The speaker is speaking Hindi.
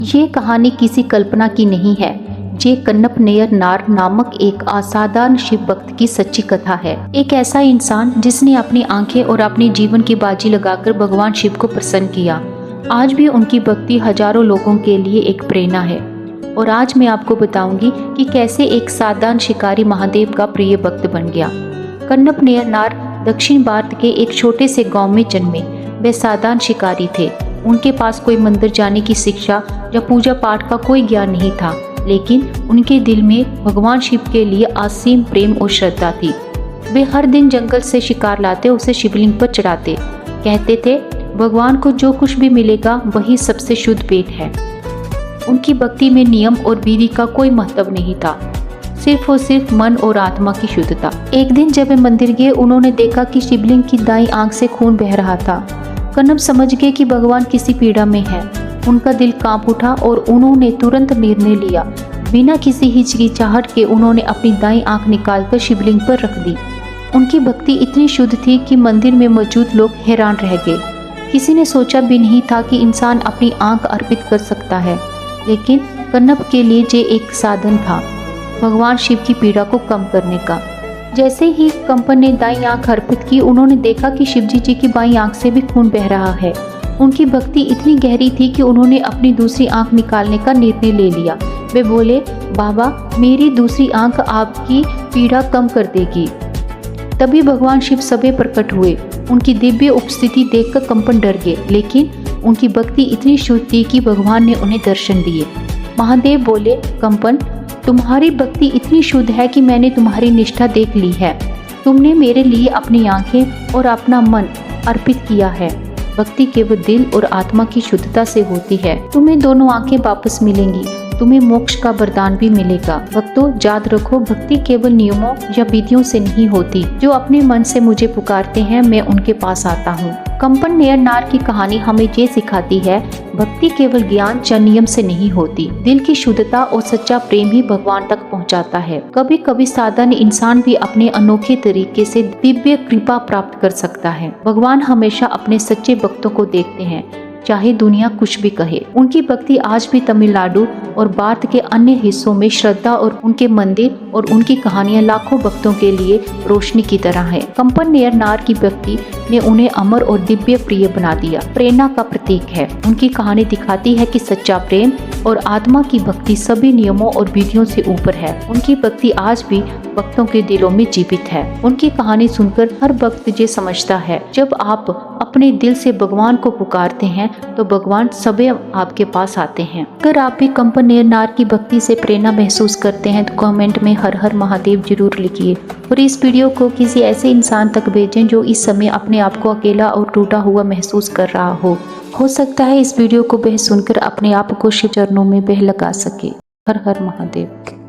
ये कहानी किसी कल्पना की नहीं है। ये कन्नप नेयर नार नामक एक असाधारण शिव भक्त की सच्ची कथा है। एक ऐसा इंसान जिसने अपनी आंखें और अपने जीवन की बाजी लगाकर भगवान शिव को प्रसन्न किया। आज भी उनकी भक्ति हजारों लोगों के लिए एक प्रेरणा है। और आज मैं आपको बताऊंगी कि कैसे एक साधारण शिकारी महादेव का प्रिय भक्त बन गया। कन्नप नेयर नार दक्षिण भारत के एक छोटे से गांव में जन्मे। वे साधारण शिकारी थे। उनके पास कोई मंदिर जाने की शिक्षा या पूजा पाठ का कोई ज्ञान नहीं था, लेकिन उनके दिल में भगवान शिव के लिए असीम प्रेम और श्रद्धा थी। वे हर दिन जंगल से शिकार लाते, उसे शिवलिंग पर चढ़ाते। कहते थे भगवान को जो कुछ भी मिलेगा वही सबसे शुद्ध भेंट है। उनकी भक्ति में नियम और विधि का कोई महत्व नहीं था, सिर्फ और सिर्फ मन और आत्मा की शुद्धता। एक दिन जब वे मंदिर गए, उन्होंने देखा कि शिवलिंग की दाईं आंख से खून बह रहा था। कन्नप समझ गए कि भगवान किसी पीड़ा में है। उनका दिल कांप उठा और उन्होंने तुरंत निर्णय लिया। बिना किसी हिचकिचाहट के उन्होंने अपनी दाईं आंख निकालकर शिवलिंग पर रख दी। उनकी भक्ति इतनी शुद्ध थी कि मंदिर में मौजूद लोग हैरान रह गए। किसी ने सोचा भी नहीं था कि इंसान अपनी आंख अर्पित कर सकता है, लेकिन कन्नप के लिए ये एक साधन था भगवान शिव की पीड़ा को कम करने का। जैसे ही कंपन ने दाईं आंख अर्पित की, उन्होंने देखा कि शिवजी जी की बाईं आंख से भी खून बह रहा है। उनकी भक्ति इतनी गहरी थी कि उन्होंने अपनी दूसरी आंख निकालने का निर्णय ले लिया। वे बोले, बाबा मेरी दूसरी आंख आपकी पीड़ा कम कर देगी। तभी भगवान शिव सभे प्रकट हुए। उनकी दिव्य उपस्थिति देखकर कंपन डर गए, लेकिन उनकी भक्ति इतनी शुद्ध थी कि भगवान ने उन्हें दर्शन दिए। महादेव बोले, कंपन तुम्हारी भक्ति इतनी शुद्ध है कि मैंने तुम्हारी निष्ठा देख ली है। तुमने मेरे लिए अपनी आंखें और अपना मन अर्पित किया है। भक्ति केवल दिल और आत्मा की शुद्धता से होती है। तुम्हें दोनों आंखें वापस मिलेंगी। तुम्हें मोक्ष का वरदान भी मिलेगा। भक्तों याद रखो, भक्ति केवल नियमों या विधियों से नहीं होती। जो अपने मन से मुझे पुकारते हैं, मैं उनके पास आता हूँ। कंपन नेयर नार की कहानी हमें ये सिखाती है, भक्ति केवल ज्ञान या नियम से नहीं होती। दिल की शुद्धता और सच्चा प्रेम ही भगवान तक पहुँचाता है। कभी कभी साधारण इंसान भी अपने अनोखे तरीके से दिव्य कृपा प्राप्त कर सकता है। भगवान हमेशा अपने सच्चे भक्तों को देखते हैं, चाहे दुनिया कुछ भी कहे। उनकी भक्ति आज भी तमिलनाडु और भारत के अन्य हिस्सों में श्रद्धा और उनके मंदिर और उनकी कहानियां लाखों भक्तों के लिए रोशनी की तरह है। कंपन नेयर नार की भक्ति ने उन्हें अमर और दिव्य प्रिय बना दिया, प्रेरणा का प्रतीक है। उनकी कहानी दिखाती है कि सच्चा प्रेम और आत्मा की भक्ति सभी नियमों और विधियों से ऊपर है। उनकी भक्ति आज भी भक्तों के दिलों में जीवित है। उनकी कहानी सुनकर हर भक्त ये समझता है, जब आप अपने दिल से भगवान को पुकारते हैं तो भगवान सभी आपके पास आते हैं। अगर आप भी कंपन नेयर नार की भक्ति से प्रेरणा महसूस करते हैं तो कमेंट में हर हर महादेव जरूर लिखिए और इस वीडियो को किसी ऐसे इंसान तक भेजें जो इस समय अपने आप को अकेला और टूटा हुआ महसूस कर रहा हो सकता है इस वीडियो को वह सुनकर अपने आप को शिव चरणों में बह लगा सके। हर हर महादेव।